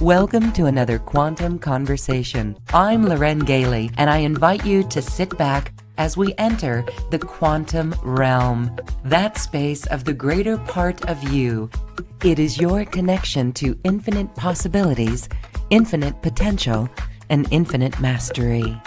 Welcome to another Quantum Conversation. I'm Loren Gailey, and I invite you to sit back as we enter the quantum realm, that space of the greater part of you. It is your connection to infinite possibilities, infinite potential, and infinite mastery.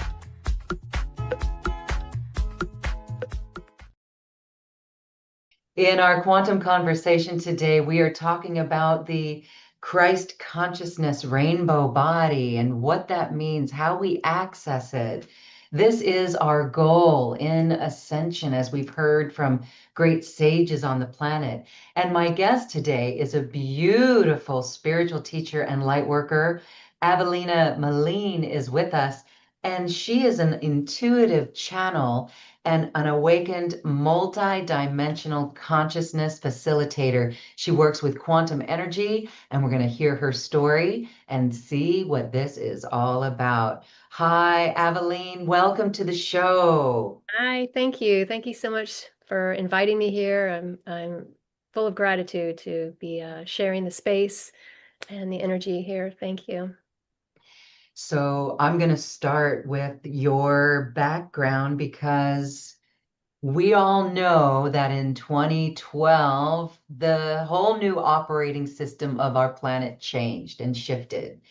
In our quantum conversation today, we are talking about the Christ consciousness rainbow body and what that means, how we access it. This is our goal in ascension, as we've heard from great sages on the planet. And my guest today is a beautiful spiritual teacher and light worker. Avelina Moline is with us, and she is an intuitive channel and an awakened multi-dimensional consciousness facilitator. She works with quantum energy, and we're going to hear her story and see what this is all about. Hi, Aveline. Welcome to the show. Hi, thank you. Thank you so much for inviting me here. I'm full of gratitude to be sharing the space and the energy here. Thank you. So I'm going to start with your background because we all know that in 2012, the whole new operating system of our planet changed and shifted.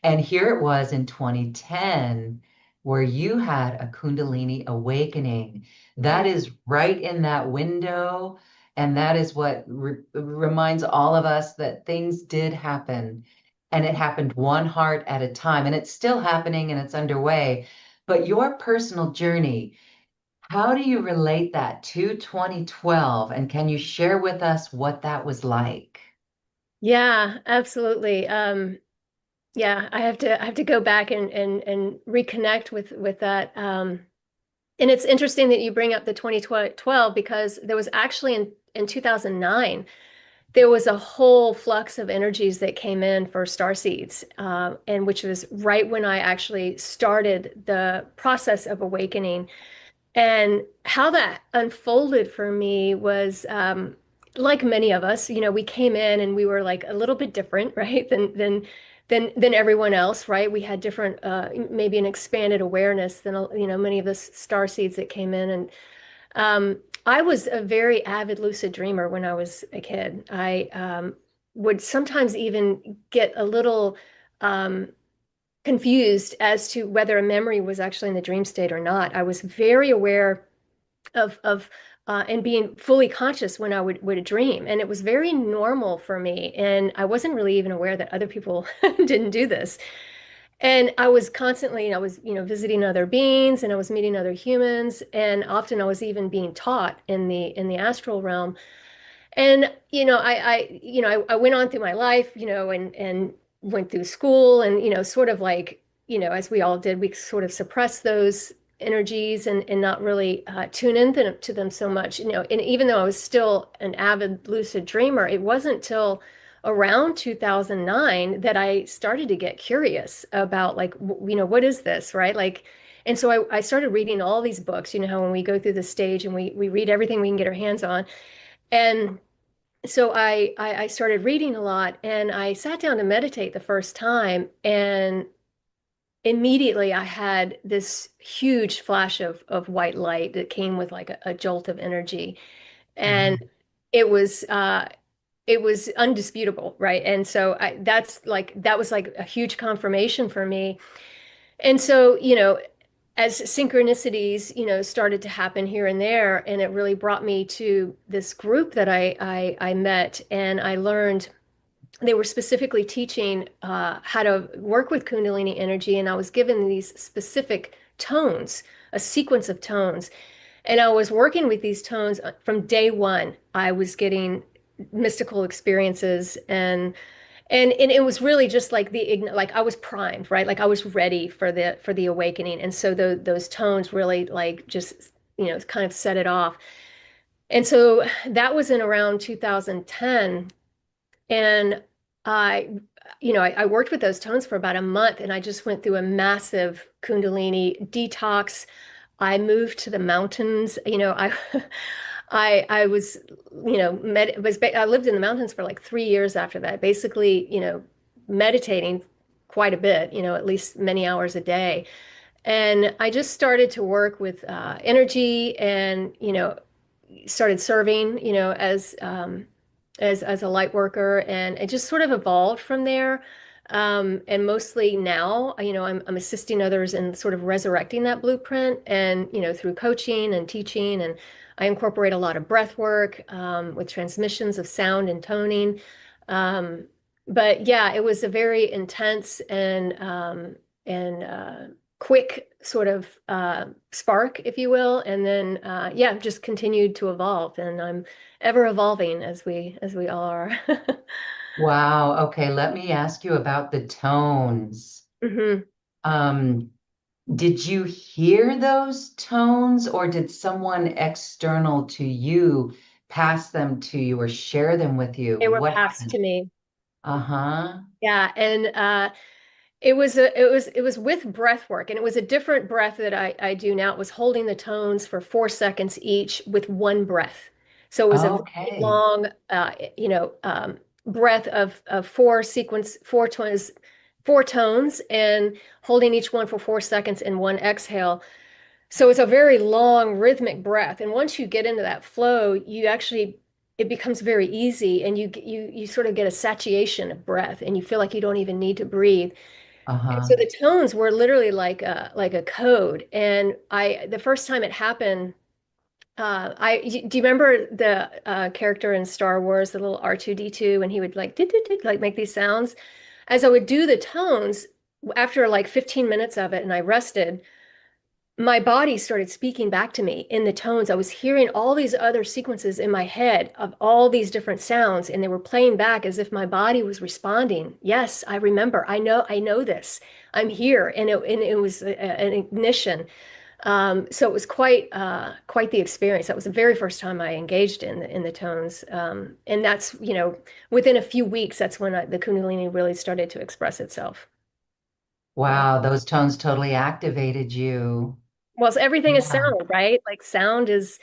And here it was in 2010 where you had a Kundalini awakening. That is right in that window. And that is what reminds all of us that things did happen. And it happened one heart at a time. And it's still happening and it's underway. But your personal journey, how do you relate that to 2012? And can you share with us what that was like? Yeah, absolutely. Yeah, I have to go back and reconnect with that. And it's interesting that you bring up the 2012 because there was actually in 2009 there was a whole flux of energies that came in for star seeds, and which was right when I actually started the process of awakening. And how that unfolded for me was like many of us, we came in and we were like a little bit different, right? Than everyone else, right? We had different, maybe an expanded awareness than many of the star seeds that came in. And I was a very avid lucid dreamer when I was a kid. I would sometimes even get a little confused as to whether a memory was actually in the dream state or not. I was very aware of and being fully conscious when I would dream, and it was very normal for me. And I wasn't really even aware that other people didn't do this. And I was constantly, I was, visiting other beings, and I was meeting other humans, and often I was even being taught in the astral realm. And I went on through my life, and went through school, and sort of like, as we all did, we sort of suppressed those energies and not really tune into to them so much, and even though I was still an avid lucid dreamer, it wasn't till around 2009 that I started to get curious about, like, what is this, right? Like, and so I started reading all these books, how when we go through the stage and we read everything we can get our hands on. And so I started reading a lot, and I sat down to meditate the first time, and immediately I had this huge flash of white light that came with like a jolt of energy. And Mhm. it was it was undisputable, right? And so that was like a huge confirmation for me. And so, as synchronicities, started to happen here and there, and it really brought me to this group that I met, and I learned they were specifically teaching how to work with Kundalini energy, and I was given these specific tones, a sequence of tones, and I was working with these tones from day one. I was getting mystical experiences, and it was really just like like I was primed, right? Like I was ready for the awakening, and so those tones really like just kind of set it off. And so that was in around 2010, and I, I worked with those tones for about a month, and I just went through a massive Kundalini detox. I moved to the mountains. I was, I lived in the mountains for like 3 years after that, basically, meditating quite a bit, at least many hours a day. And I just started to work with energy and, started serving, as a light worker, and it just sort of evolved from there. And mostly now, I'm assisting others in sort of resurrecting that blueprint, and through coaching and teaching, and I incorporate a lot of breath work with transmissions of sound and toning. Um, but yeah, it was a very intense and quick sort of spark, if you will, and then yeah, just continued to evolve, and I'm ever evolving as we all are. Wow. Okay, let me ask you about the tones. hmm Um, did you hear those tones, or did someone external to you pass them to you or share them with you? They were What passed happened? to me. Uh-huh. Yeah, and it was with breath work, and it was a different breath that I do now. It was holding the tones for 4 seconds each with one breath. So it was a very Okay. long, breath of four tones, and holding each one for 4 seconds in one exhale. So it's a very long rhythmic breath. And once you get into that flow, it becomes very easy, and you sort of get a satiation of breath, and you feel like you don't even need to breathe. And Uh-huh. so the tones were literally like a code. And the first time it happened, do you remember the character in Star Wars, the little R2D2, and he would like like make these sounds? As I would do the tones, after like 15 minutes of it, and I rested, my body started speaking back to me in the tones. I was hearing all these other sequences in my head of all these different sounds, and they were playing back as if my body was responding. Yes, I remember. I know this. I'm here, and it was an ignition. So it was quite the experience. That was the very first time I engaged in the tones, and that's within a few weeks. That's when the Kundalini really started to express itself. Yeah. Wow, those tones totally activated you. Well, so everything is Yeah. sound, right? Like sound is,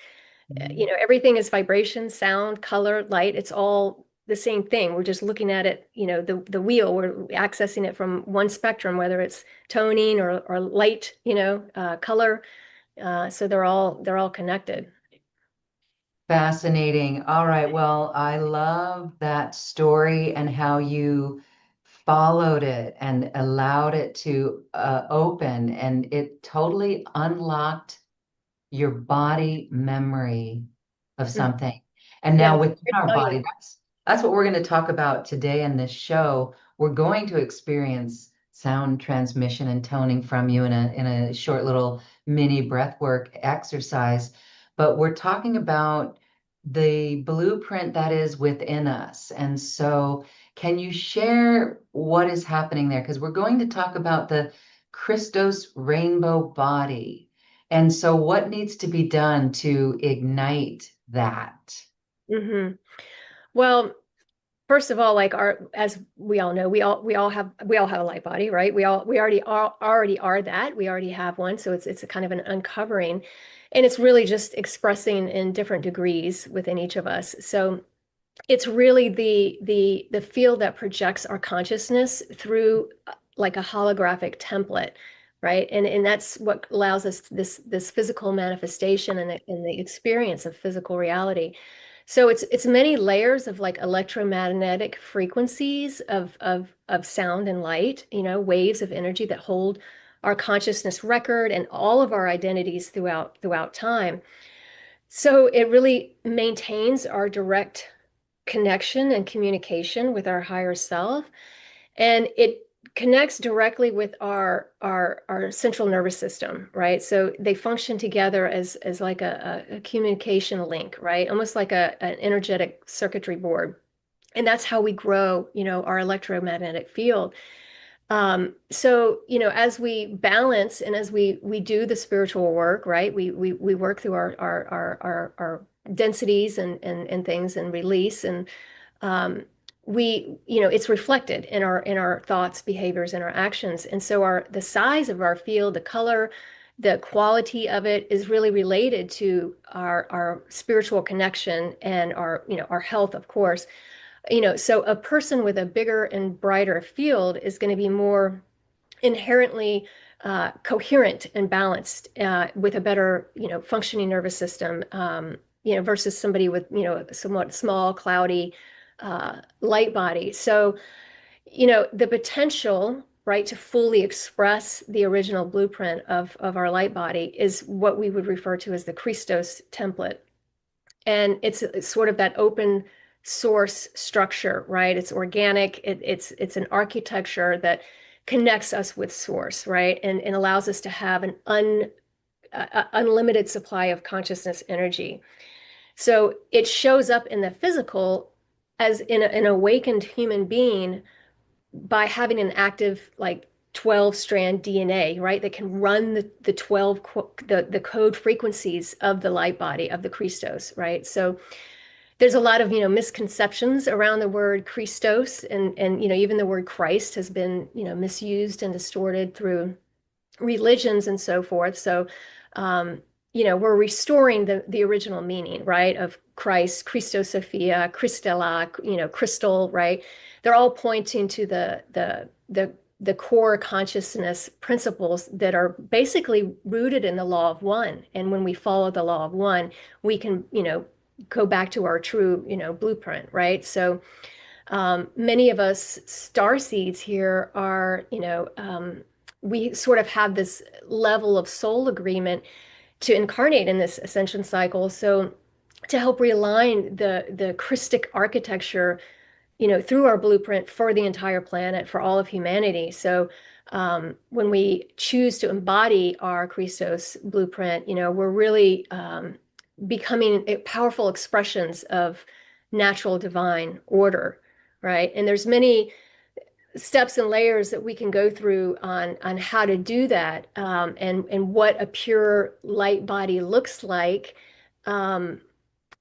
everything is vibration, sound, color, light. It's all the same thing. We're just looking at it, the wheel. We're accessing it from one spectrum, whether it's toning or light, color. So they're all connected. Fascinating. All right. Well, I love that story and how you followed it and allowed it to open, and it totally unlocked your body memory of Mhm. something. And Yeah, now it's within very our body, cellular. that's what we're going to talk about today in this show. We're going to experience sound transmission and toning from you in a short little mini breathwork exercise. But we're talking about the blueprint that is within us. And so can you share what is happening there? Because we're going to talk about the Christos rainbow body. And so, what needs to be done to ignite that? hmm Well, first of all, like as we all know, we all have a light body, right? We already are that. We already have one, so it's a kind of an uncovering, and it's really just expressing in different degrees within each of us. So it's really the field that projects our consciousness through like a holographic template, right? And that's what allows us this physical manifestation and the experience of physical reality. So it's many layers of like electromagnetic frequencies of sound and light, waves of energy that hold our consciousness record and all of our identities throughout time. So it really maintains our direct connection and communication with our higher self, and it connects directly with our central nervous system, right? So they function together as like a communication link, right? Almost like an energetic circuitry board. And that's how we grow, our electromagnetic field. So, as we balance and as we do the spiritual work, right? We work through our densities and things, and release, and it's reflected in our thoughts, behaviors, and our actions. And so the size of our field, the color, the quality of it is really related to our spiritual connection and our health, of course. So a person with a bigger and brighter field is going to be more inherently coherent and balanced with a better, functioning nervous system, versus somebody with, a somewhat small, cloudy, light body. So, the potential, right, to fully express the original blueprint of our light body is what we would refer to as the Christos template. And it's sort of that open source structure, right? It's organic. It's an architecture that connects us with source, right? And allows us to have an unlimited supply of consciousness energy. So it shows up in the physical as in an awakened human being by having an active, like, 12 strand DNA, right? That can run the 12 the code frequencies of the light body of the Christos, right? So there's a lot of, misconceptions around the word Christos, and even the word Christ has been, misused and distorted through religions and so forth. So, we're restoring the original meaning, right, of Christ, Christosophia, Christella, crystal, right? They're all pointing to the core consciousness principles that are basically rooted in the law of one. And when we follow the law of one, we can, go back to our true, blueprint, right? So many of us star seeds here are, we sort of have this level of soul agreement to incarnate in this ascension cycle. So to help realign the Christic architecture, through our blueprint for the entire planet, for all of humanity. So when we choose to embody our Christos blueprint, we're really becoming powerful expressions of natural divine order, right? And there's many steps and layers that we can go through on how to do that, and what a pure light body looks like, um,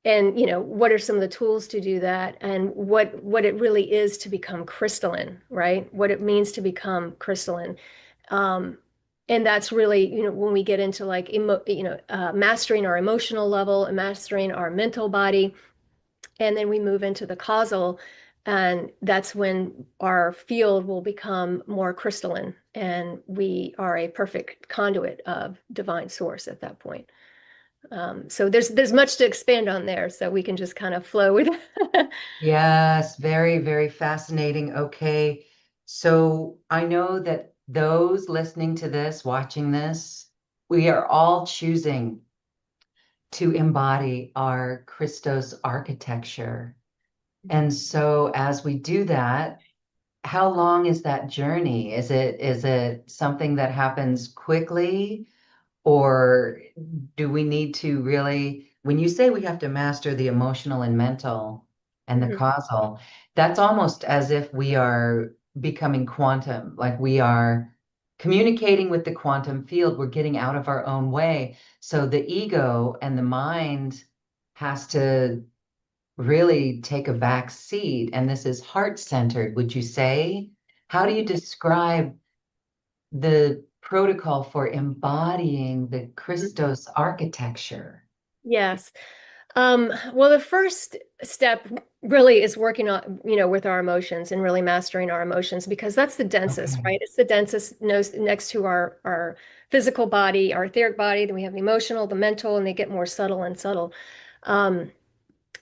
and what are some of the tools to do that, and what it really is to become crystalline, right? What it means to become crystalline. um, and that's really, when we get into like mastering our emotional level and mastering our mental body, and then we move into the causal, and that's when our field will become more crystalline, and we are a perfect conduit of divine source at that point. So there's much to expand on there, so we can just kind of flow with it. Yes, very, very fascinating. Okay. So I know that those listening to this, watching this, we are all choosing to embody our Christos architecture. And so as we do that, how long is that journey? Is it something that happens quickly? Or do we need to really, when you say we have to master the emotional and mental and the Mhm. causal, that's almost as if we are becoming quantum, like we are communicating with the quantum field. We're getting out of our own way. So the ego and the mind has to really take a back seat. And this is heart-centered, would you say? How do you describe the protocol for embodying the Christos architecture? Yes. Well, the first step really is working on, with our emotions and really mastering our emotions, because that's the densest, Okay. right? It's the densest next to our physical body, our etheric body. Then we have the emotional, the mental, and they get more subtle and subtle. Um,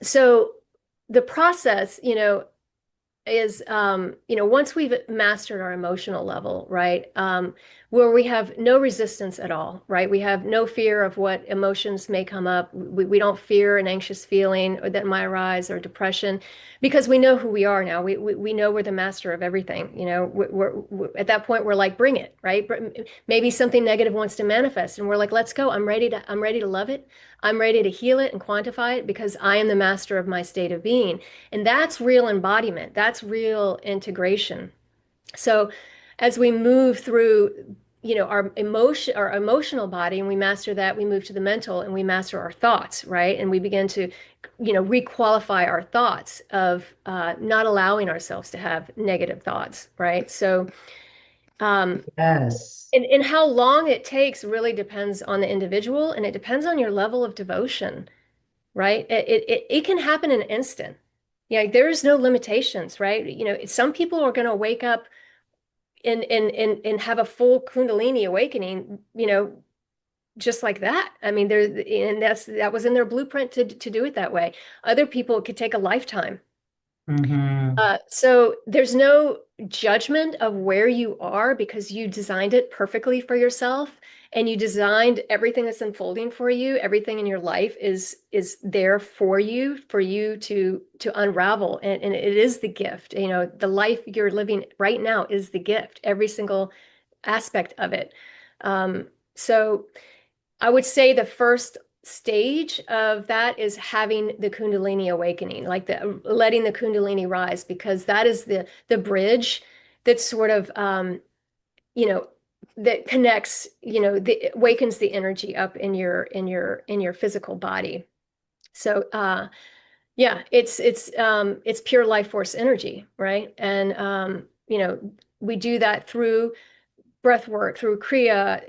so the process, is, once we've mastered our emotional level, right, where we have no resistance at all, right? We have no fear of what emotions may come up. We don't fear an anxious feeling or that might arise, or depression, because we know who we are now. We know we're the master of everything. We're at that point, we're like, bring it, right? Maybe something negative wants to manifest, and we're like, let's go. I'm ready to love it. I'm ready to heal it and quantify it, because I am the master of my state of being. And that's real embodiment. That's real integration. So as we move through, our emotional body, and we master that, we move to the mental, and we master our thoughts, right? And we begin to, requalify our thoughts of not allowing ourselves to have negative thoughts, right? So, um, Yes. and how long it takes really depends on the individual, and it depends on your level of devotion, right? It can happen in an instant. Yeah, there is no limitations, right? Some people are going to wake up and have a full Kundalini awakening, just like that. I mean, and that was in their blueprint to do it that way. Other people, it could take a lifetime. Mm-hmm. So there's no judgment of where you are because you designed it perfectly for yourself and you designed everything that's unfolding for you. Everything in your life is there for you to unravel. And it is the gift. The life you're living right now is the gift, every single aspect of it. So I would say the first stage of that is having the Kundalini awakening, like the letting the Kundalini rise, because that is the bridge that sort of you know that connects, the awakens the energy up in your physical body. So yeah, it's pure life force energy, right? And we do that through breath work, through Kriya,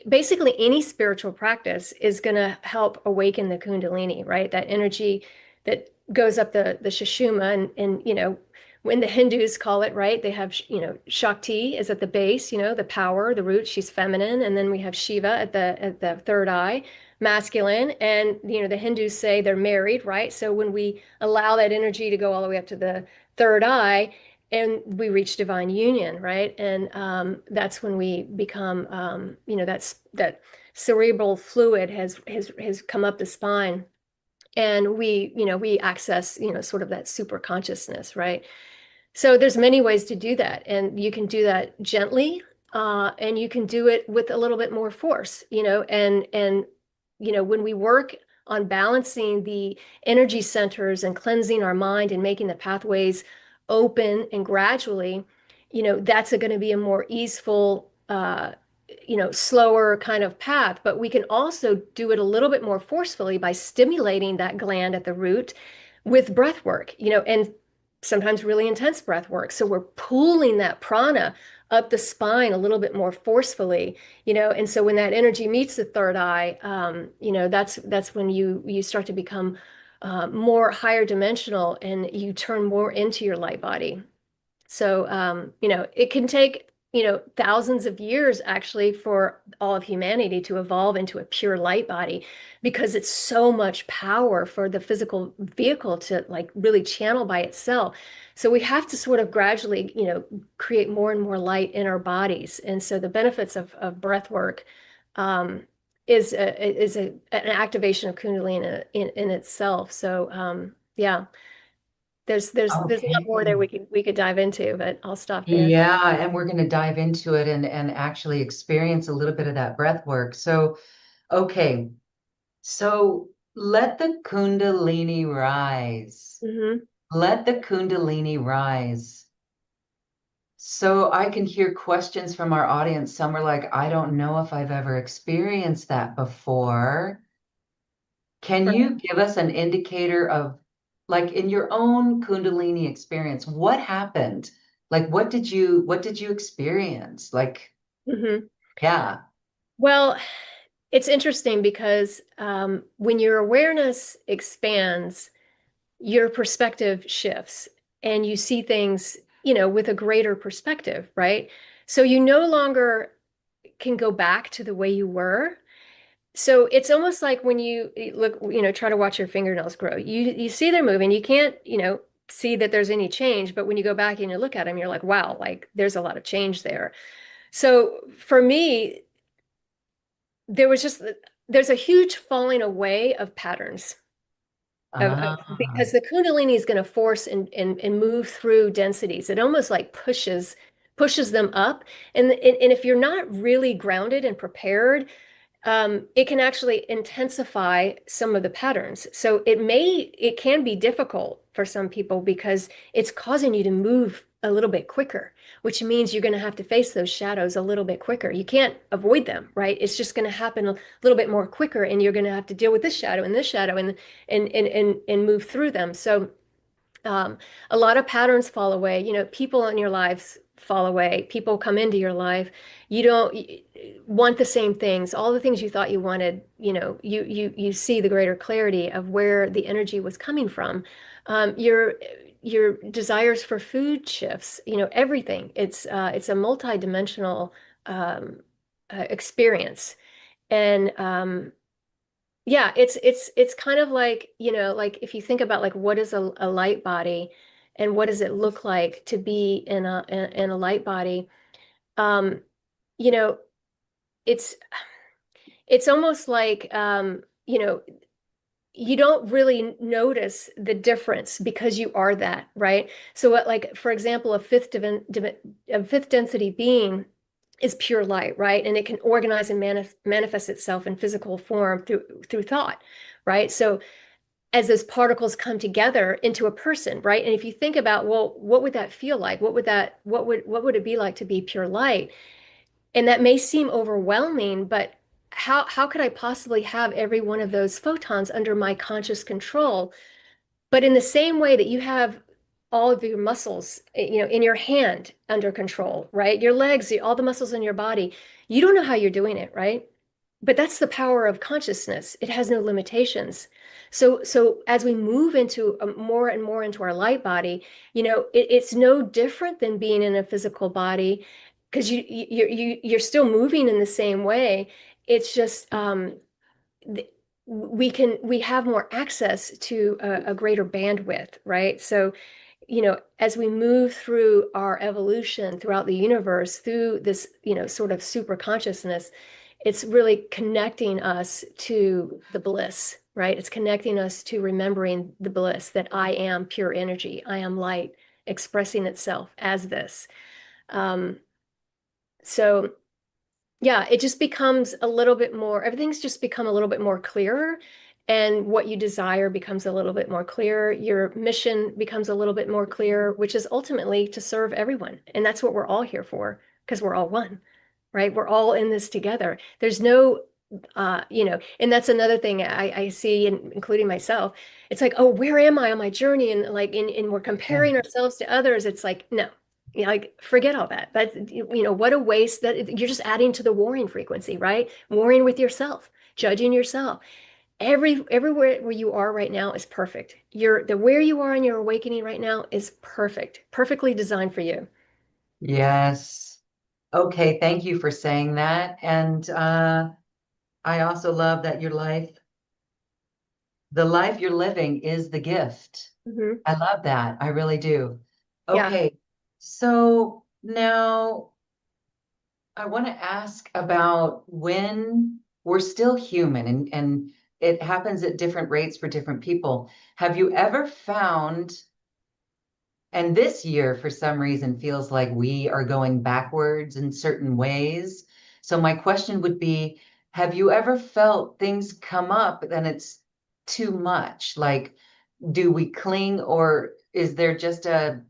basically any spiritual practice is going to help awaken the Kundalini, right? That energy that goes up the Sushumna, and when the Hindus call it, right, they have, Shakti is at the base, the power, the root, she's feminine, and then we have Shiva at the third eye, masculine, and the Hindus say they're married, right? So when we allow that energy to go all the way up to the third eye, and we reach divine union, right? And that's when we become, that cerebral fluid has come up the spine, and we access, sort of that super consciousness, right? So there's many ways to do that, and you can do that gently, and you can do it with a little bit more force, and when we work on balancing the energy centers and cleansing our mind and making the pathways open and gradually, that's going to be a more easeful, slower kind of path. But we can also do it a little bit more forcefully by stimulating that gland at the root with breath work, and sometimes really intense breath work. So we're pulling that prana up the spine a little bit more forcefully, and so when that energy meets the third eye, that's when you start to become more higher dimensional and you turn more into your light body. So, it can take, thousands of years actually for all of humanity to evolve into a pure light body because it's so much power for the physical vehicle to like really channel by itself. So we have to sort of gradually, create more and more light in our bodies. And so the benefits of breath work um, an activation of Kundalini in itself. So, yeah. There's a lot more there Okay. we could dive into, but I'll stop there. Yeah, and we're going to dive into it and actually experience a little bit of that breath work. So, okay. So let the Kundalini rise. Hmm. Let the Kundalini rise. So I can hear questions from our audience. Some are like, I don't know if I've ever experienced that before. Can Right. you give us an indicator of, like, in your own Kundalini experience, what happened? Like, what did you experience? Like, Hmm. yeah. Well, it's interesting because when your awareness expands, your perspective shifts and you see things, with a greater perspective, right? So you no longer can go back to the way you were. So it's almost like when you look, try to watch your fingernails grow. You see they're moving. You can't, see that there's any change, but when you go back and you look at them, you're like, wow, like there's a lot of change there. So for me, there was just there's a huge falling away of patterns Ah, because the Kundalini is going to force and move through densities. It almost like pushes them up. And if you're not really grounded and prepared, it can actually intensify some of the patterns. So it can be difficult for some people because it's causing you to move a little bit quicker, which means you're going to have to face those shadows a little bit quicker. You can't avoid them, right? It's just going to happen a little bit more quicker, and you're going to have to deal with this shadow, and move through them. So um, a lot of patterns fall away. People in your lives fall away. People come into your life. You don't. want the same things, all the things you thought you wanted, you see the greater clarity of where the energy was coming from. Your desires for food shifts, everything. It's a multi-dimensional experience. And yeah, it's kind of like, like if you think about like what is a light body and what does it look like to be in a light body, um, you know, it's it's almost like you don't really notice the difference because you are that, right? So what, like for example, a fifth density being is pure light, right? And it can organize and manifest itself in physical form through thought, right? So as those particles come together into a person, right? And if you think about, well, what would that feel like? What would it be like to be pure light? And that may seem overwhelming, but how could I possibly have every one of those photons under my conscious control? But in the same way that you have all of your muscles, in your hand under control, right? Your legs, all the muscles in your body, you don't know how you're doing it, right? But that's the power of consciousness. It has no limitations. So as we move into more and more into our light body, it's no different than being in a physical body because you're still moving in the same way. It's just we have more access to a greater bandwidth, right? So as we move through our evolution throughout the universe, through this, sort of super consciousness, it's really connecting us to the bliss, right? It's connecting us to remembering the bliss that I am pure energy, I am light expressing itself as this. Um, so yeah, it just becomes a little bit more, everything's just become a little bit more clearer. And what you desire becomes a little bit more clear. Your mission becomes a little bit more clear, which is ultimately to serve everyone. And that's what we're all here for, because we're all one, right? We're all in this together. There's no, and that's another thing I see, including myself. It's like, oh, where am I on my journey? And like, and we're Yeah. comparing ourselves to others. It's like, no, like forget all that. That's, what a waste that you're just adding to the warring frequency, right? Warring with yourself, judging yourself. Everywhere where you are right now is perfect. The where you are in your awakening right now is perfect, perfectly designed for you. Yes. Okay, thank you for saying that. And I also love that the life you're living is the gift. Hmm. I love that. I really do. Yeah. Okay, so now I want to ask about when we're still human and it happens at different rates for different people. Have you ever found, and this year for some reason feels like we are going backwards in certain ways. So my question would be, have you ever felt things come up and it's too much? Like, do we cling or is there just a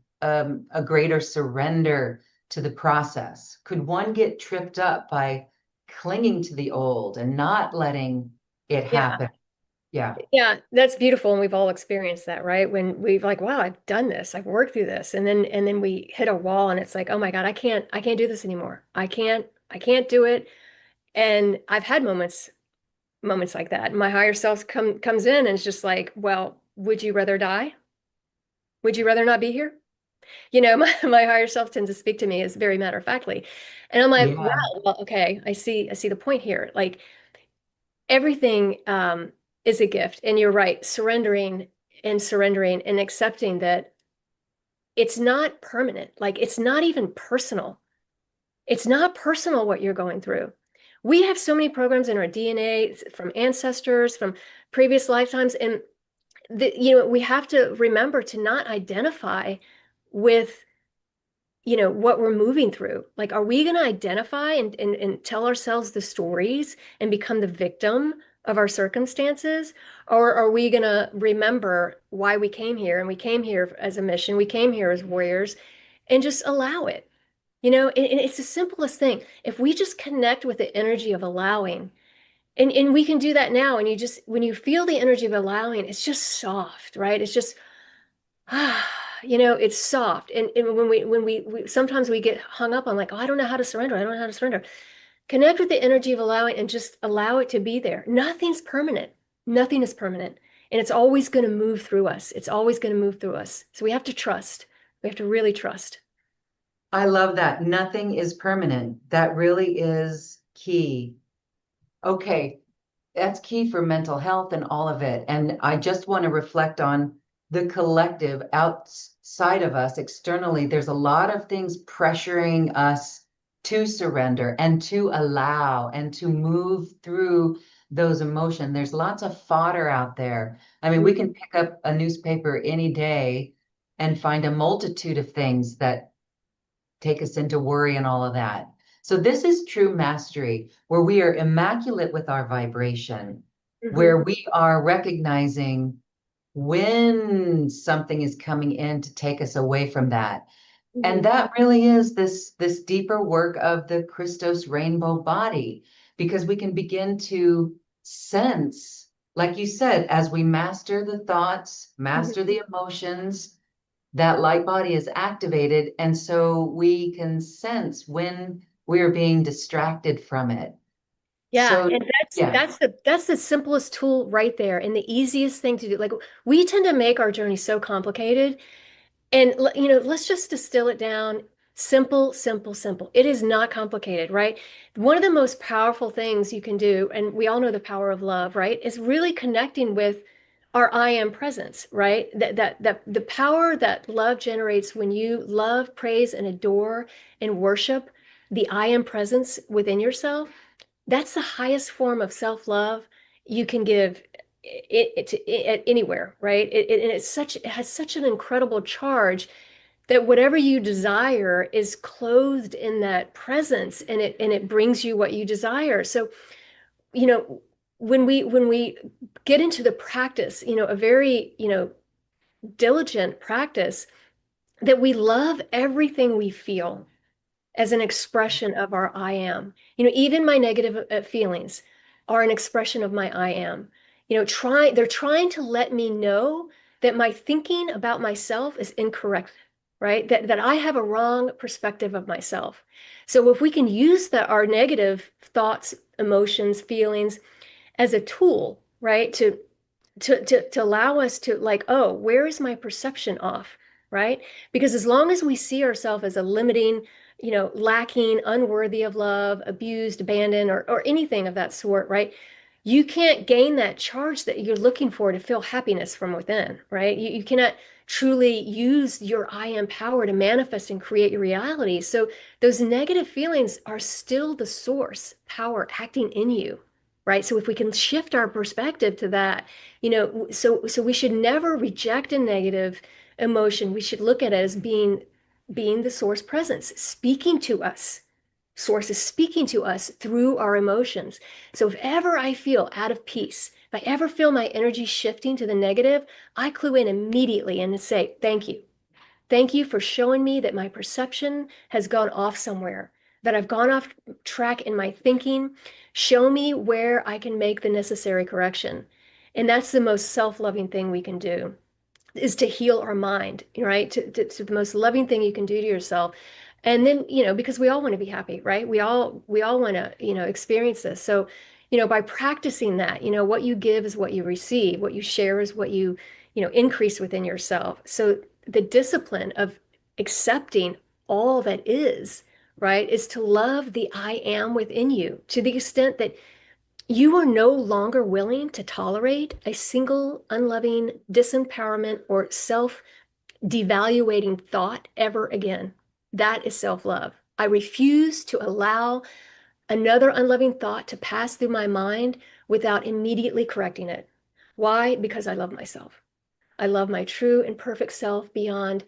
greater surrender to the process? Could one get tripped up by clinging to the old and not letting it Yeah. happen? Yeah. Yeah, that's beautiful. And we've all experienced that, right? When we've like, wow, I've done this, I've worked through this. And then we hit a wall and it's like, oh my God, I can't do this anymore. I can't do it. And I've had moments like that. My higher self comes in and it's just like, well, would you rather die? Would you rather not be here? My higher self tends to speak to me as very matter of factly. And I'm like, wow, Yeah. well, okay, I see the point here. Like everything is a gift. And you're right, surrendering and accepting that it's not permanent. Like it's not even personal. It's not personal what you're going through. We have so many programs in our DNA from ancestors, from previous lifetimes, and we have to remember to not identify with what we're moving through. Like, are we going to identify and tell ourselves the stories and become the victim of our circumstances? Or are we going to remember why we came here? And we came here as a mission, we came here as warriors, and just allow it. And it's the simplest thing. If we just connect with the energy of allowing, and we can do that now, and when you feel the energy of allowing, it's just soft, right? It's just it's soft. And when we sometimes we get hung up on like, oh, I don't know how to surrender. I don't know how to surrender. Connect with the energy of allowing and just allow it to be there. Nothing's permanent. Nothing is permanent. And it's always going to move through us. It's always going to move through us. So we have to trust. We have to really trust. I love that. Nothing is permanent. That really is key. Okay, that's key for mental health and all of it. And I just want to reflect on the collective outside of us externally. There's a lot of things pressuring us to surrender and to allow and to move through those emotions. There's lots of fodder out there. I mean, we can Mhm. pick up a newspaper any day and find a multitude of things that take us into worry and all of that. So this is true mastery, where we are immaculate with our vibration, Mhm. where we are recognizing when something is coming in to take us away from that. And Mhm. that really is this deeper work of the Christos rainbow body, because we can begin to sense, like you said, as we master the thoughts, master Mhm. the emotions, that light body is activated. And so we can sense when we're being distracted from it. Yeah, So, and that's yeah. that's the simplest tool right there and the easiest thing to do. Like we tend to make our journey so complicated. And let's just distill it down. Simple, simple, simple. It is not complicated, right? One of the most powerful things you can do, and we all know the power of love, right, is really connecting with our I am presence, right? That the power that love generates when you love, praise, and adore and worship the I am presence within yourself, that's the highest form of self-love you can give anywhere, right? And it has such an incredible charge that whatever you desire is clothed in that presence, and it brings you what you desire. So, you know, when we get into the practice, a very, diligent practice, that we love everything we feel as an expression of our I am. Even my negative feelings are an expression of my I am. They're trying to let me know that my thinking about myself is incorrect, right? That I have a wrong perspective of myself. So if we can use our negative thoughts, emotions, feelings as a tool, right, to allow us to, like, oh, where is my perception off, right? Because as long as we see ourselves as a limiting, lacking, unworthy of love, abused, abandoned, or anything of that sort, right? You can't gain that charge that you're looking for to feel happiness from within, right? You cannot truly use your I am power to manifest and create your reality. So those negative feelings are still the source power acting in you, right? So if we can shift our perspective to that, so we should never reject a negative emotion. We should look at it as being the source presence speaking to us. Source is speaking to us through our emotions. So if ever I feel out of peace, if I ever feel my energy shifting to the negative, I clue in immediately and say, thank you. Thank you for showing me that my perception has gone off somewhere, that I've gone off track in my thinking. Show me where I can make the necessary correction. And that's the most self-loving thing we can do, is to heal our mind, right? To the most loving thing you can do to yourself. And then, because we all want to be happy, right? We all want to, experience this. So, by practicing that, what you give is what you receive, what you share is what you increase within yourself. So the discipline of accepting all that is, right, is to love the I am within you to the extent that you are no longer willing to tolerate a single unloving disempowerment or self devaluating thought ever again. That is self love. I refuse to allow another unloving thought to pass through my mind without immediately correcting it. Why? Because I love myself. I love my true and perfect self beyond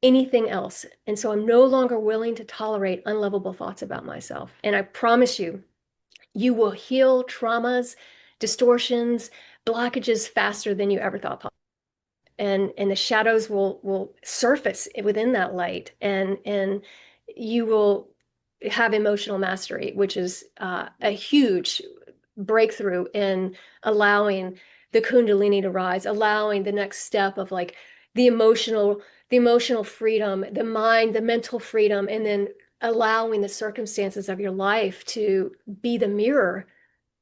anything else. And so I'm no longer willing to tolerate unlovable thoughts about myself. And I promise you, you will heal traumas, distortions, blockages faster than you ever thought possible. And the shadows will surface within that light, and you will have emotional mastery, which is a huge breakthrough in allowing the kundalini to rise, allowing the next step of like the emotional freedom, the mind, the mental freedom, and then allowing the circumstances of your life to be the mirror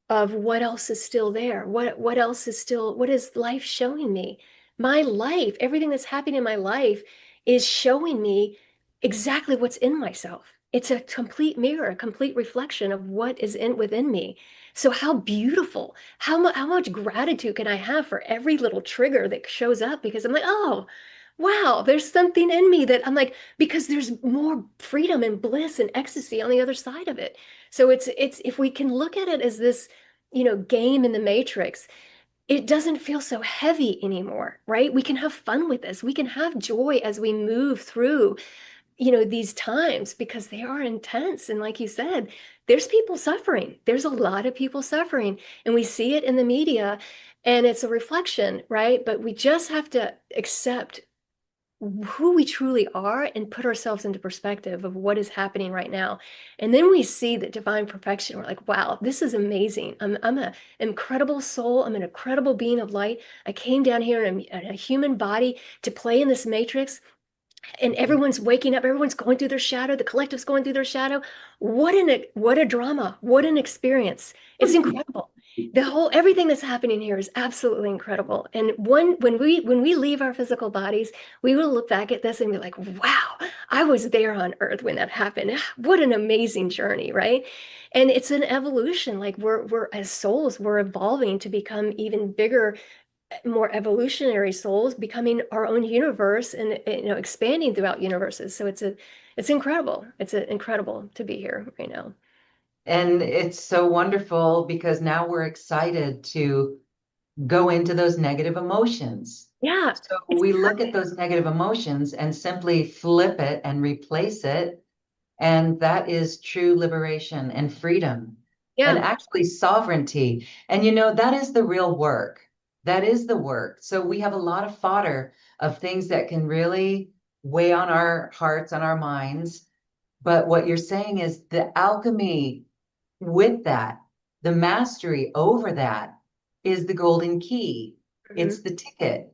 of what else is still there. What else is still, what is life showing me? My life, everything that's happening in my life is showing me exactly what's in myself. It's a complete mirror, a complete reflection of what is in within me. So how beautiful, how much gratitude can I have for every little trigger that shows up? Because I'm like, oh, wow, there's something in me that I'm like, because there's more freedom and bliss and ecstasy on the other side of it. So it's if we can look at it as this, game in the matrix, it doesn't feel so heavy anymore, right? We can have fun with this. We can have joy as we move through, these times because they are intense. And like you said, there's people suffering. There's a lot of people suffering, and we see it in the media, and it's a reflection, right? But we just have to accept who we truly are and put ourselves into perspective of what is happening right now. And then we see that divine perfection. We're like, wow, this is amazing. I'm an incredible soul. I'm an incredible being of light. I came down here in a human body to play in this matrix, and everyone's waking up, everyone's going through their shadow, the collective's going through their shadow. What a drama, what an experience. It's incredible. The whole everything that's happening here is absolutely incredible. And when we leave our physical bodies, we will look back at this and be like, wow, I was there on earth when that happened. What an amazing journey, right? And it's an evolution. Like we're as souls, we're evolving to become even bigger, more evolutionary souls, becoming our own universe, and expanding throughout universes. So it's incredible. Incredible to be here right now. And it's so wonderful because now we're excited to go into those negative emotions. Yeah, So it's we look at perfect. those negative emotions and simply flip it and replace it. And that is true liberation and freedom and Yeah. actually sovereignty. And that is the real work. That is the work. So we have a lot of fodder of things that can really weigh on our hearts, on our minds. But what you're saying is the alchemy with that, the mastery over that is the golden key. Hmm. It's the ticket.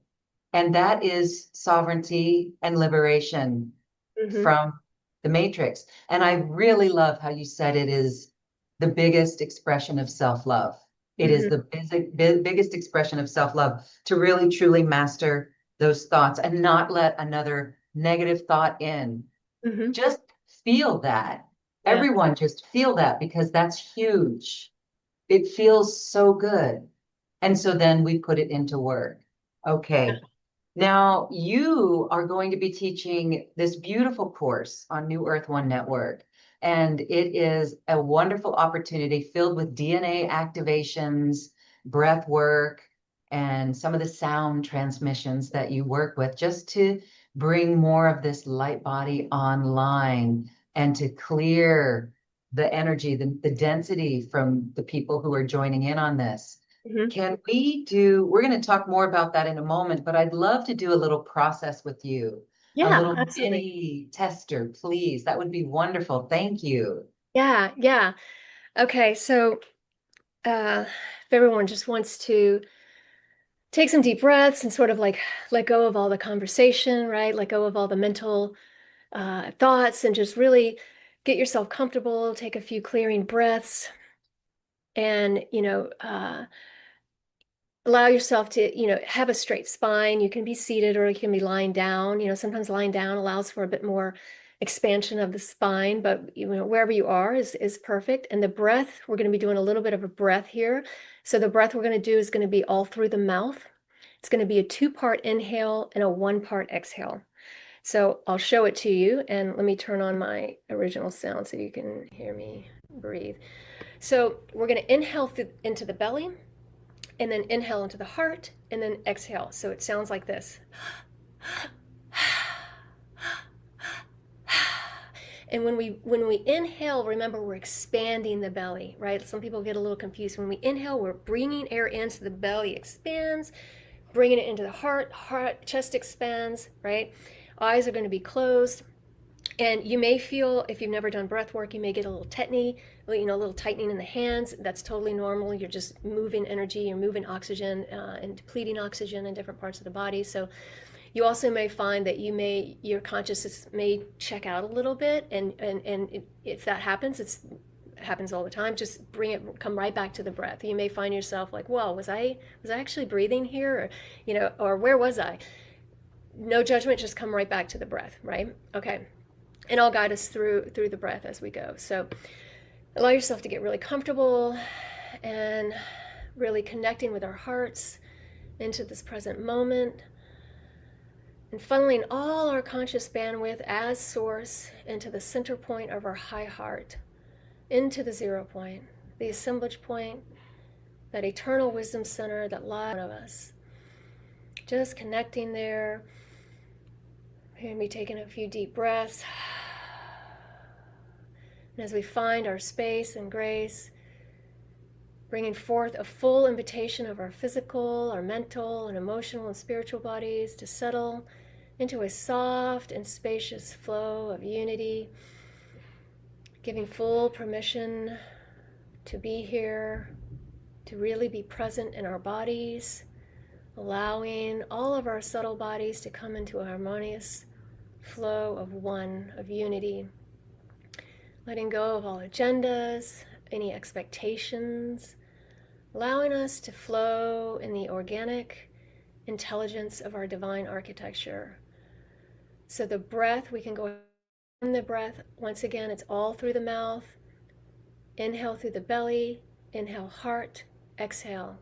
And that is sovereignty and liberation Hmm. from the matrix. And I really love how you said it is the biggest expression of self-love. It is Hmm. the biggest expression of self-love to really truly master those thoughts and not let another negative thought in. Hmm. Just feel that. Yeah. Everyone just feel that because that's huge. It feels so good. And so then we put it into work. Yeah. Okay. Now, you are going to be teaching this beautiful course on New Earth One Network, and it is a wonderful opportunity filled with DNA activations, breath work, and some of the sound transmissions that you work with just to bring more of this light body online and to clear the energy, the density from the people who are joining in on this. Hmm. We're going to talk more about that in a moment, but I'd love to do a little process with you, a Yeah, little absolutely. mini tester, please. That would be wonderful. Thank you. Yeah, yeah. Okay, so if everyone just wants to take some deep breaths and sort of like let go of all the conversation, right? Let go of all the mental thoughts, and just really get yourself comfortable, take a few clearing breaths, and allow yourself to have a straight spine. You can be seated or you can be lying down. Sometimes lying down allows for a bit more expansion of the spine, but wherever you are is perfect. And the breath, we're going to be doing a little bit of a breath here. So the breath we're going to do is going to be all through the mouth. It's going to be a 2-part inhale and a 1-part exhale. So I'll show it to you, and let me turn on my original sound so you can hear me breathe. So we're going to inhale into the belly, and then inhale into the heart, and then exhale. So it sounds like this. And when we inhale, remember we're expanding the belly, right? Some people get a little confused. When we inhale, we're bringing air in so the belly expands, bringing it into the heart, chest expands, right? Eyes are going to be closed. And you may feel, if you've never done breath work, you may get a little tetany, a little tightening in the hands. That's totally normal. You're just moving energy, you're moving oxygen and depleting oxygen in different parts of the body. So You also may find that your consciousness may check out a little bit, and if that happens, it happens all the time. Just come right back to the breath. You may find yourself like, "Whoa, was I actually breathing here?" Or where was I? No judgment, just come right back to the breath, right? Okay. And I'll guide us through the breath as we go. So allow yourself to get really comfortable and really connecting with our hearts into this present moment, and funneling all our conscious bandwidth as source into the center point of our high heart, into the 0 point, the assemblage point, that eternal wisdom center that lies in front of us. Just connecting there. We're going to be taking a few deep breaths. And as we find our space and grace, bringing forth a full invitation of our physical, our mental, and emotional and spiritual bodies to settle into a soft and spacious flow of unity, giving full permission to be here, to really be present in our bodies, allowing all of our subtle bodies to come into a harmonious flow of one, of unity, letting go of all agendas, any expectations, allowing us to flow in the organic intelligence of our divine architecture. So the breath, we can go in the breath. Once again, it's all through the mouth. Inhale through the belly, inhale heart, exhale.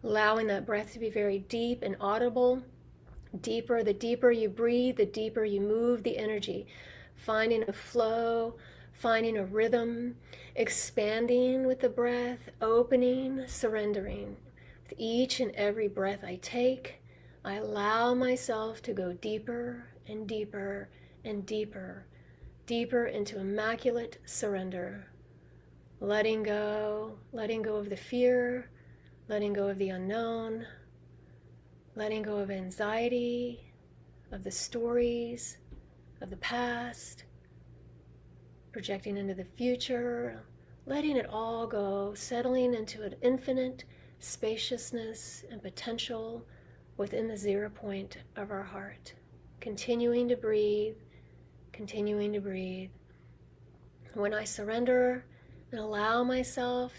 Allowing that breath to be very deep and audible. Deeper, the deeper you breathe, the deeper you move the energy. Finding a flow, finding a rhythm, expanding with the breath, opening, surrendering. With each and every breath I take, I allow myself to go deeper and deeper and deeper, deeper into immaculate surrender. Letting go of the fear, letting go of the unknown, letting go of anxiety, of the stories, of the past, projecting into the future, letting it all go, settling into an infinite spaciousness and potential within the 0 point of our heart. Continuing to breathe, continuing to breathe. When I surrender and allow myself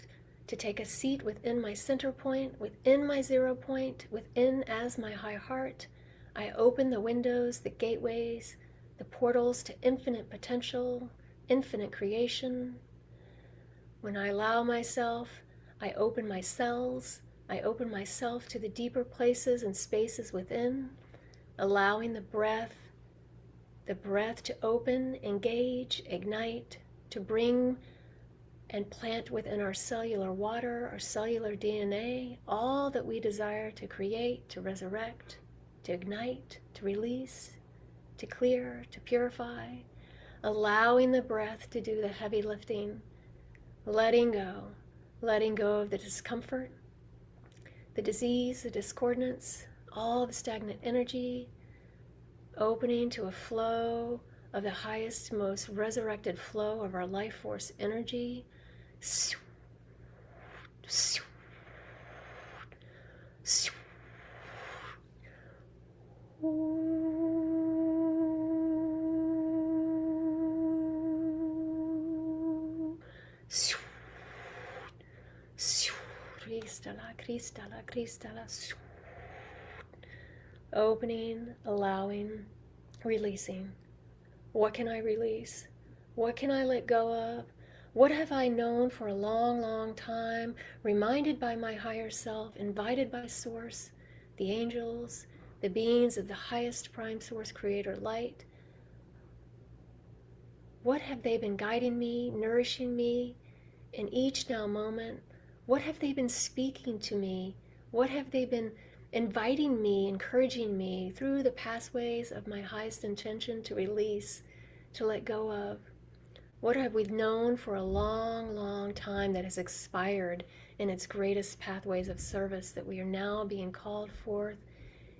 to take a seat within my center point, within my 0 point, within as my high heart, I open the windows, the gateways, the portals to infinite potential, infinite creation. When I allow myself, I open my cells, I open myself to the deeper places and spaces within, allowing the breath to open, engage, ignite, to bring and plant within our cellular water, our cellular DNA, all that we desire to create, to resurrect, to ignite, to release, to clear, to purify, allowing the breath to do the heavy lifting, letting go of the discomfort, the disease, the discordance, all the stagnant energy, opening to a flow of the highest, most resurrected flow of our life force energy. Opening, allowing, releasing. What can I release? What can I let go of? What have I known for a long, long time, reminded by my higher self, invited by Source, the angels, the beings of the highest prime source creator light? What have they been guiding me, nourishing me in each now moment? What have they been speaking to me? What have they been inviting me, encouraging me through the pathways of my highest intention to release, to let go of? What have we known for a long, long time that has expired in its greatest pathways of service that we are now being called forth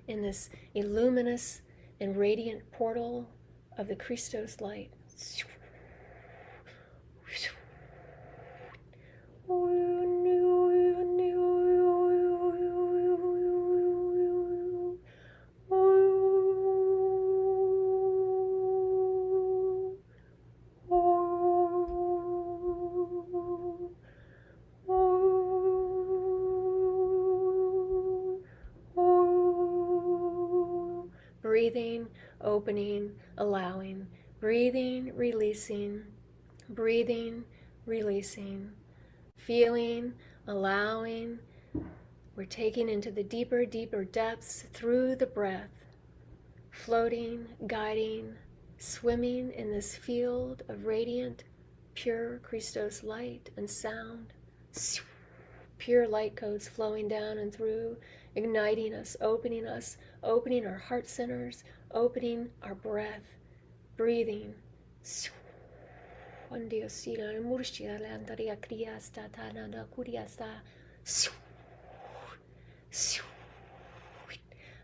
in this illuminous and radiant portal of the Christos light? Breathing, opening, allowing. Breathing, releasing. Breathing, releasing. Feeling, allowing. We're taking into the deeper, deeper depths through the breath, floating, guiding, swimming in this field of radiant, pure Christos light and sound. Pure light codes flowing down and through, igniting us, opening our heart centers, opening our breath, breathing.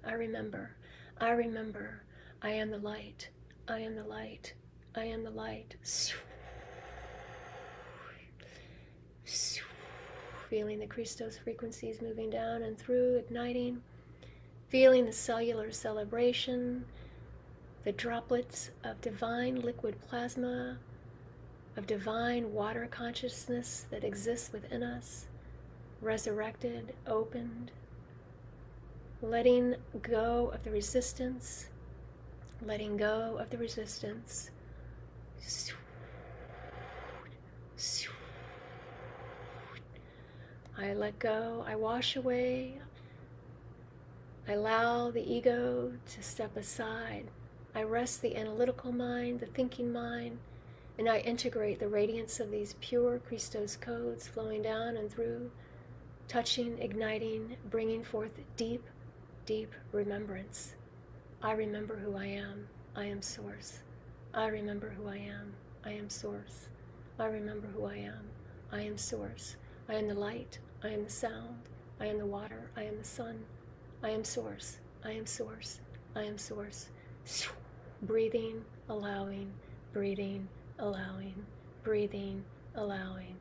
I remember, I remember, I am the light, I am the light, I am the light. Feeling the Christos frequencies moving down and through, igniting, feeling the cellular celebration, the droplets of divine liquid plasma, of divine water consciousness that exists within us, resurrected, opened, letting go of the resistance, letting go of the resistance. I let go, I wash away, I allow the ego to step aside. I rest the analytical mind, the thinking mind, and I integrate the radiance of these pure Christos codes flowing down and through, touching, igniting, bringing forth deep, deep remembrance. I remember who I am. I am Source. I remember who I am. I am Source. I remember who I am. I am Source. I am the light. I am the sound. I am the water. I am the sun. I am Source. I am Source. I am Source. Breathing, allowing, breathing, allowing, breathing, allowing.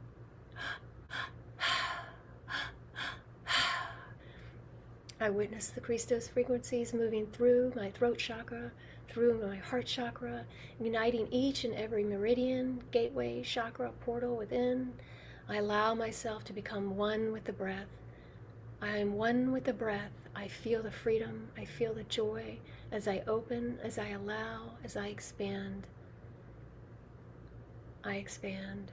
I witness the Christos frequencies moving through my throat chakra, through my heart chakra, igniting each and every meridian, gateway, chakra, portal within. I allow myself to become one with the breath. I am one with the breath. I feel the freedom. I feel the joy as I open, as I allow, as I expand. I expand.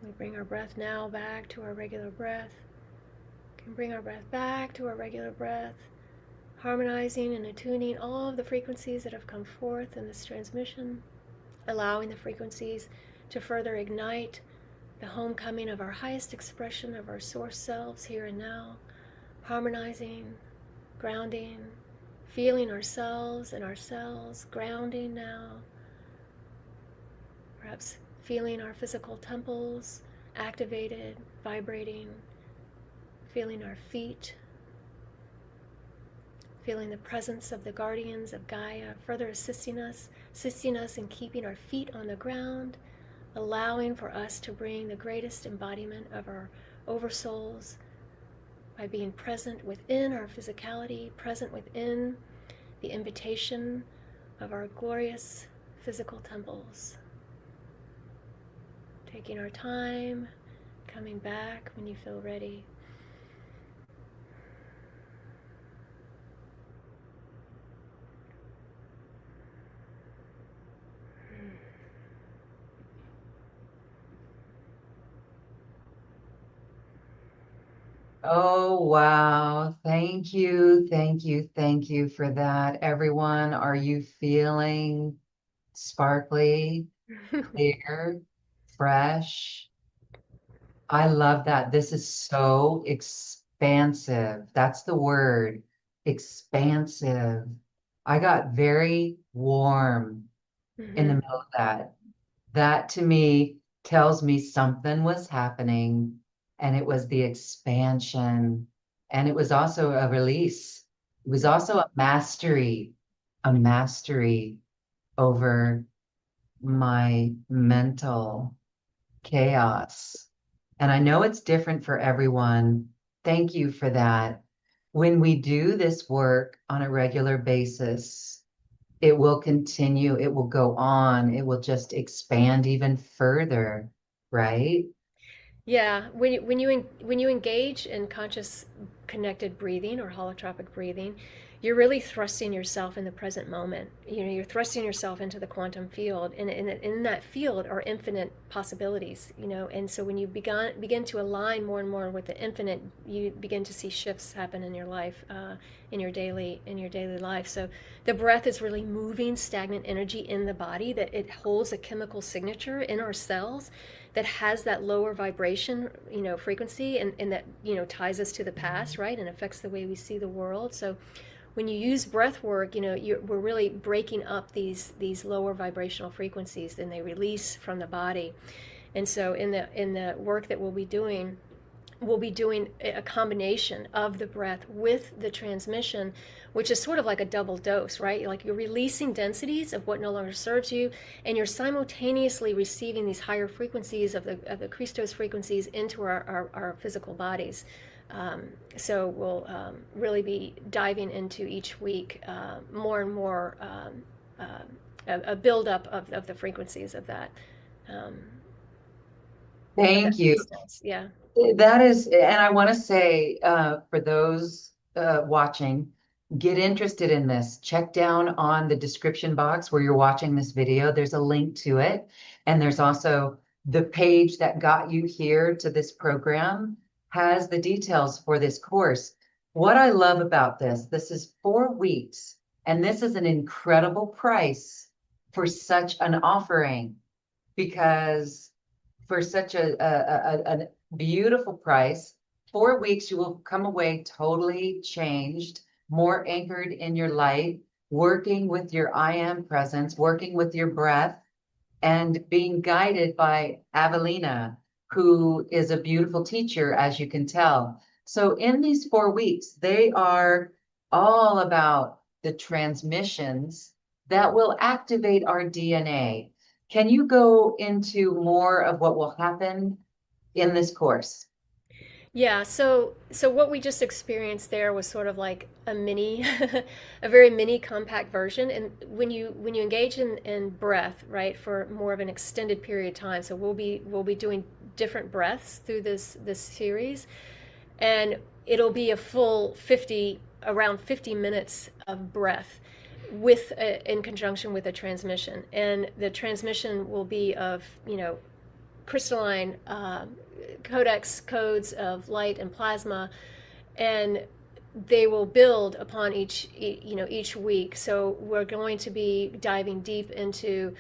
We bring our breath now back to our regular breath. We can bring our breath back to our regular breath, harmonizing and attuning all of the frequencies that have come forth in this transmission, allowing the frequencies to further ignite the homecoming of our highest expression of our source selves here and now, harmonizing, grounding, feeling ourselves and ourselves, grounding now, perhaps feeling our physical temples activated, vibrating, feeling our feet, feeling the presence of the guardians of Gaia further assisting us in keeping our feet on the ground, allowing for us to bring the greatest embodiment of our oversouls by being present within our physicality, present within the invitation of our glorious physical temples. Taking our time, coming back when you feel ready. Oh, wow. Thank you. Thank you. Thank you for that. Everyone, are you feeling sparkly, clear, fresh? I love that. This is so expansive. That's the word, expansive. I got very warm in the Mm-hmm. middle of that. That to me tells me something was happening, and it was the expansion, and it was also a release. It was also a mastery over my mental chaos. And I know it's different for everyone. Thank you for that. When we do this work on a regular basis, it will continue, it will go on, it will just expand even further, right? Yeah, when you engage in conscious connected breathing or holotropic breathing, you're really thrusting yourself in the present moment. You know, you're thrusting yourself into the quantum field, and in that field are infinite possibilities. You know, and so when you begin to align more and more with the infinite, you begin to see shifts happen in your life, in your daily life. So the breath is really moving stagnant energy in the body, that it holds a chemical signature in our cells that has that lower vibration, frequency, and that, ties us to the past, right? And affects the way we see the world. So when you use breath work, we're really breaking up these lower vibrational frequencies, and they release from the body. And so in the work that we'll be doing a combination of the breath with the transmission, which is sort of like a double dose, right? Like you're releasing densities of what no longer serves you, and you're simultaneously receiving these higher frequencies of the Christos frequencies into our physical bodies. So we'll really be diving into each week more and more a buildup of the frequencies um, of that Thank you. Christos. Yeah. That is, and I want to say for those watching, get interested in this. Check down on the description box where you're watching this video. There's a link to it. And there's also the page that got you here to this program has the details for this course. What I love about this is 4 weeks, and this is an incredible price for such an offering because for such a beautiful price. 4 weeks, you will come away totally changed, more anchored in your light, working with your I am presence, working with your breath, and being guided by Avelina, who is a beautiful teacher, as you can tell. So, in these 4 weeks, they are all about the transmissions that will activate our DNA. Can you go into more of what will happen in this course? Yeah, so what we just experienced there was sort of like a mini, a very mini compact version. And when you engage in breath, right, for more of an extended period of time, so we'll be doing different breaths through this series, and it'll be a full 50 around 50 minutes of breath in conjunction with a transmission, and the transmission will be of crystalline codex codes of light and plasma, and they will build upon each week. So we're going to be diving deep into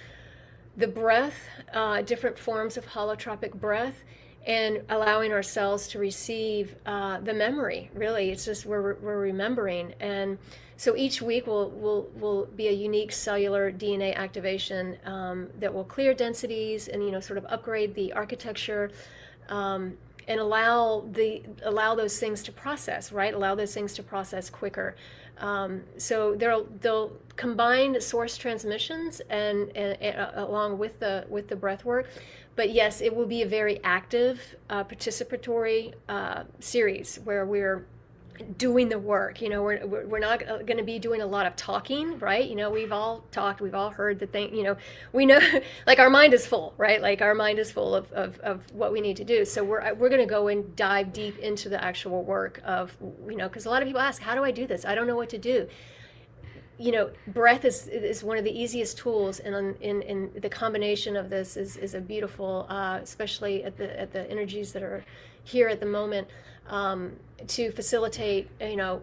the breath, different forms of holotropic breath, and allowing ourselves to receive the memory. Really, it's just we're remembering. And so each week will be a unique cellular DNA activation that will clear densities and sort of upgrade the architecture, and allow those things to process, right? Allow those things to process quicker. So they'll combine source transmissions and along with the breath work. But yes, it will be a very active, participatory series where we're doing the work. We're not going to be doing a lot of talking, right? We've all talked, we've all heard the thing. We know, like our mind is full, right? Like our mind is full of what we need to do. So we're going to go and dive deep into the actual work of, because a lot of people ask, how do I do this? I don't know what to do. Breath is one of the easiest tools, and in the combination of this is a beautiful, especially at the energies that are here at the moment, to facilitate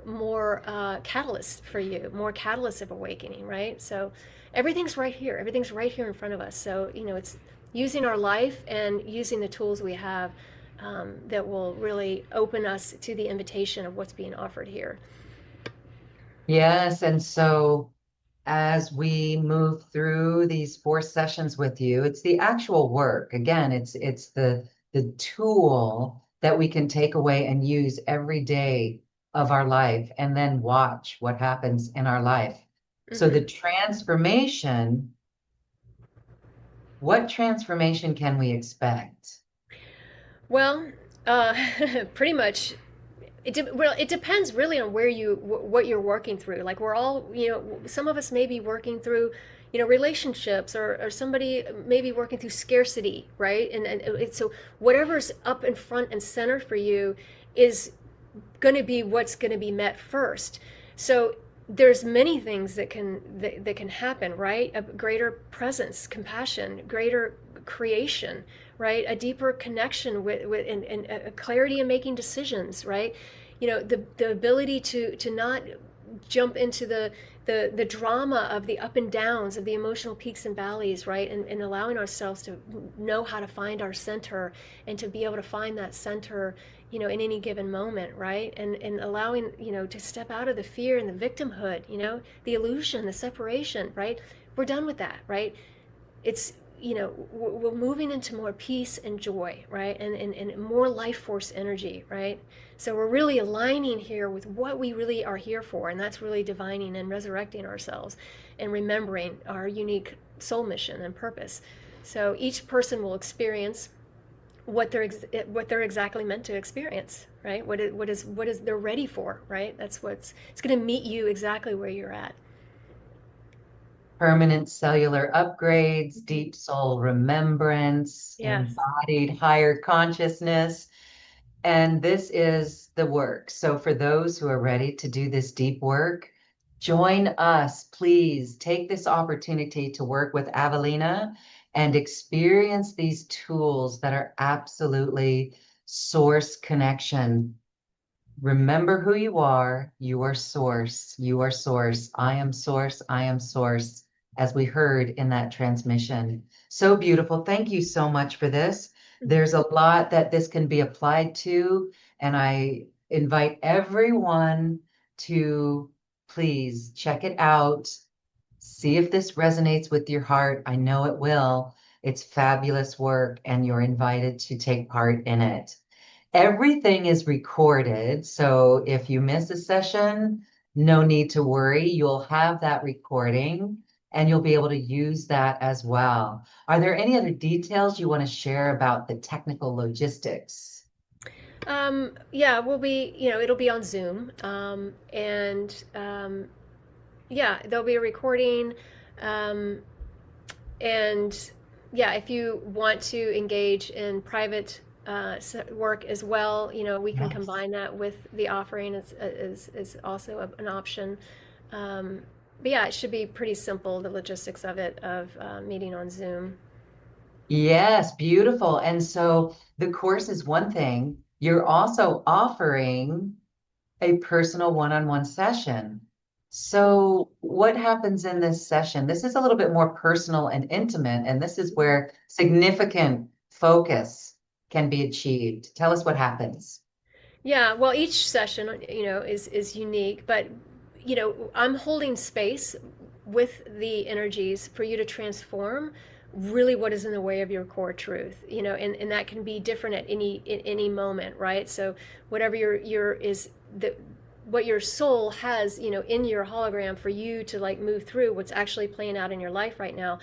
more catalyst for you, more catalyst of awakening, right? So everything's right here. Everything's right here in front of us. So it's using our life and using the tools we have that will really open us to the invitation of what's being offered here. Yes, and so as we move through these 4 sessions with you. It's the actual work. Again, it's the tool that we can take away and use every day of our life and then watch what happens in our life. So Hmm. the transformation, what transformation can we expect? Well, uh, pretty much. Well, it depends really on where what you're working through. Like we're all, some of us may be working through, relationships, or somebody may be working through scarcity, right? So whatever's up in front and center for you is going to be what's going to be met first. So there's many things that can happen, right? A greater presence, compassion, greater creation, right? A deeper connection and a clarity in making decisions, right? The ability to not jump into the drama of the up and downs of the emotional peaks and valleys, right? And allowing ourselves to know how to find our center and to be able to find that center, in any given moment, right? And allowing, to step out of the fear and the victimhood, the illusion, the separation, right? We're done with that, right? It's, we're moving into more peace and joy, right? And more life force energy, right? So we're really aligning here with what we really are here for, and that's really divining and resurrecting ourselves and remembering our unique soul mission and purpose. So each person will experience what they're exactly meant to experience, right? What is they're ready for, right? That's what's it's going to meet you exactly where you're at. Permanent cellular upgrades, deep soul remembrance, Yes. embodied higher consciousness. And this is the work. So, for those who are ready to do this deep work, join us. Please take this opportunity to work with Avelina and experience these tools that are absolutely source connection. Remember who you are. You are source. You are source. I am source. I am source, as we heard in that transmission. So beautiful. Thank you so much for this. There's a lot that this can be applied to, and I invite everyone to please check it out. See if this resonates with your heart. I know it will. It's fabulous work, and you're invited to take part in it. Everything is recorded, so if you miss a session, no need to worry. You'll have that recording and you'll be able to use that as well. Are there any other details you want to share about the technical logistics? Yeah, it'll be on Zoom. Yeah, there'll be a recording. Um, and yeah, if you want to engage in private work as well, we can Yes. combine that with the offering is also an option. Um, but yeah, it should be pretty simple, the logistics of it, of meeting on Zoom. Yes, beautiful. And so the course is one thing. You're also offering a personal one-on-one session. So, what happens in this session? This is a little bit more personal and intimate, and this is where significant focus can be achieved. Tell us what happens. Yeah, well, each session, is unique, but I'm holding space with the energies for you to transform really what is in the way of your core truth, and that can be different at any moment, right? So whatever your is the what your soul has, in your hologram for you to like move through what's actually playing out in your life right now.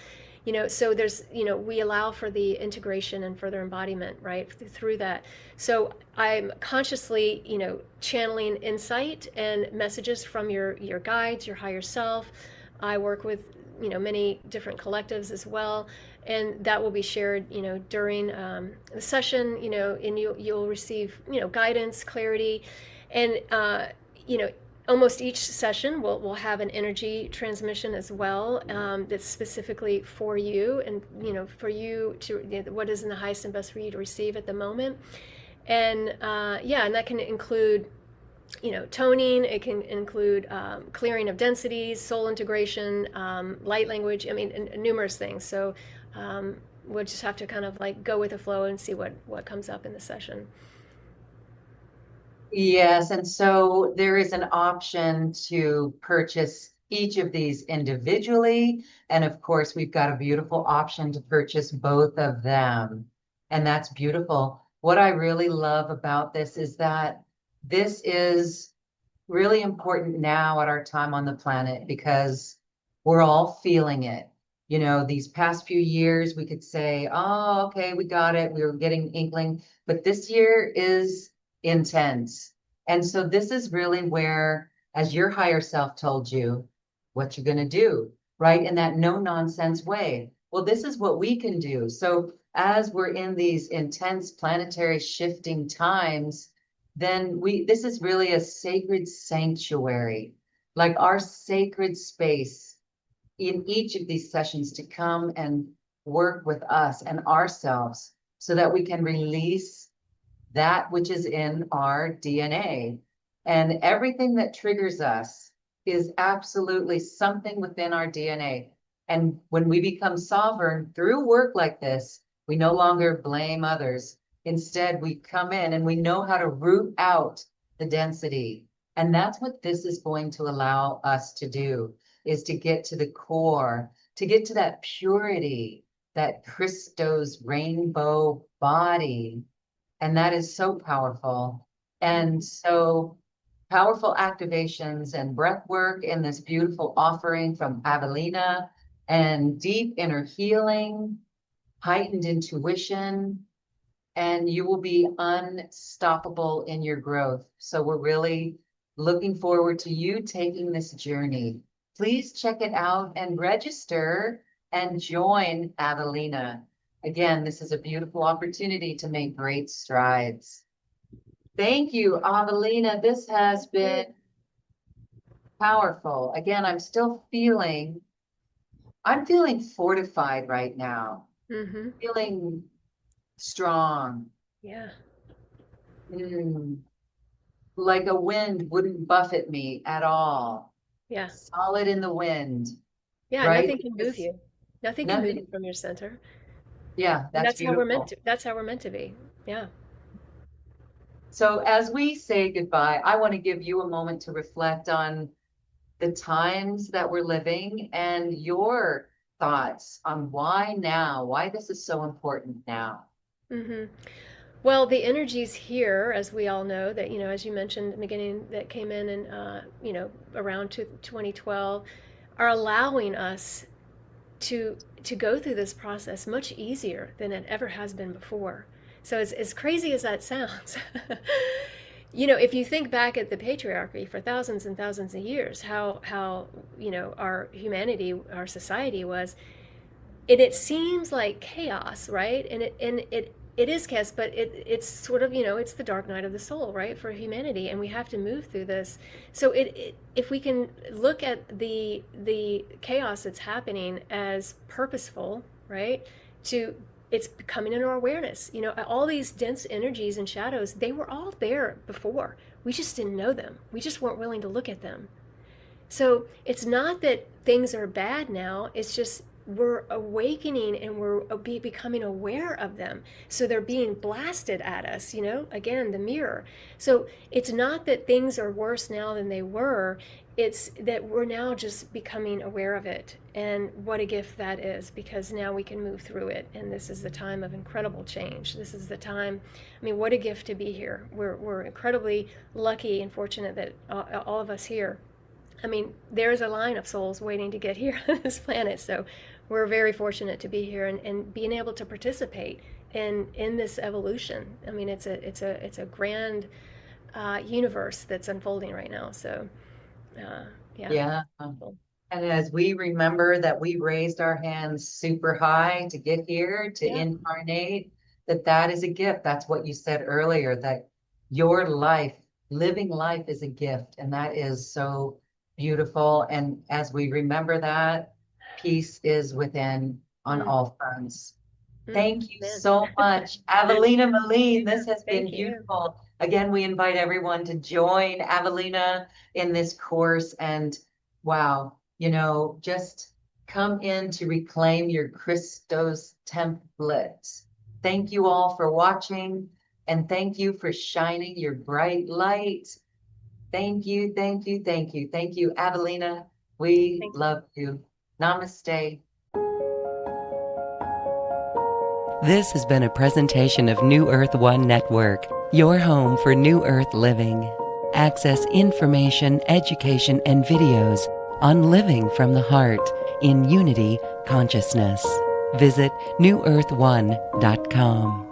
So there's, we allow for the integration and further embodiment, right, through that. So I'm consciously, channeling insight and messages from your guides, your higher self. I work with, many different collectives as well, and that will be shared, during the session, and you'll receive, guidance, clarity, and you know almost each session will have an energy transmission as well, that's specifically for you, and for you to, what is in the highest and best for you to receive at the moment. And yeah, and that can include, toning. It can include clearing of densities, soul integration, light language. I mean, and numerous things. So we'll just have to kind of like go with the flow and see what comes up in the session. Yes, and so there is an option to purchase each of these individually. And of course, we've got a beautiful option to purchase both of them. And that's beautiful. What I really love about this is that this is really important now at our time on the planet because we're all feeling it. You know, these past few years, we could say, oh, okay, we got it. We were getting inkling, but this year is intense. And so this is really where, as your higher self told you, what you're going to do, right? In that no nonsense way. Well, this is what we can do. So as we're in these intense planetary shifting times, then this is really a sacred sanctuary, like our sacred space in each of these sessions to come and work with us and ourselves so that we can release that which is in our DNA. And everything that triggers us is absolutely something within our DNA. And when we become sovereign through work like this, we no longer blame others. Instead, we come in and we know how to root out the density. And that's what this is going to allow us to do, is to get to the core, to get to that purity, that Christos rainbow body. And that is so powerful. And so powerful activations and breath work in this beautiful offering from Avelina, and deep inner healing, heightened intuition, and you will be unstoppable in your growth. So we're really looking forward to you taking this journey. Please check it out and register and join Avelina. Again, this is a beautiful opportunity to make great strides. Thank you, Avelina. This has been powerful. Again, I'm feeling fortified right now, Mm-hmm. feeling strong. Yeah. Mm, like a wind wouldn't buffet me at all. Yeah. Solid in the wind, Yeah. right? Nothing can move Because you. Nothing can move you nothing, from your center. yeah, And that's beautiful. that's how we're meant to be. Yeah. So as we say goodbye, I want to give you a moment to reflect on the times that we're living and your thoughts on why now, why this is so important now. Mm-hmm. Well, the energies here, as we all know, that, as you mentioned in the beginning, that came in and, around 2012, are allowing us to go through this process much easier than it ever has been before. So as crazy as that sounds, if you think back at the patriarchy for thousands and thousands of years, how our humanity, our society was, and it seems like chaos, right? And it is chaos, but it's sort of, it's the dark night of the soul, right, for humanity, and we have to move through this. So if we can look at the chaos that's happening as purposeful, right, to it's becoming in our awareness. All these dense energies and shadows, they were all there before. We just didn't know them. We just weren't willing to look at them. So it's not that things are bad now, it's just we're awakening and we're becoming aware of them. So they're being blasted at us, again, the mirror. So it's not that things are worse now than they were, it's that we're now just becoming aware of it. And what a gift that is, because now we can move through it. And this is the time of incredible change. This is the time, I mean, what a gift to be here. We're incredibly lucky and fortunate that all of us here, I mean, there's a line of souls waiting to get here on this planet. So we're very fortunate to be here and being able to participate in this evolution. I mean, it's a grand universe that's unfolding right now. So yeah. Yeah. Cool. And as we remember that we raised our hands super high to get here, to Yeah. incarnate, that is a gift. That's what you said earlier, that your life, living life is a gift. And that is so beautiful. And as we remember that, peace is within on Mm, all fronts. mm, Thank you man. so much, Avelina Maline. Yeah. This has been Thank you. beautiful. Again, we invite everyone to join Avelina in this course. And wow, just come in to reclaim your Christos template. Thank you all for watching, and thank you for shining your bright light. Thank you, thank you, thank you, thank you, Avelina. We Thank you. love you. Namaste. This has been a presentation of New Earth One Network, your home for New Earth living. Access information, education, and videos on living from the heart in unity consciousness. Visit newearth1.com.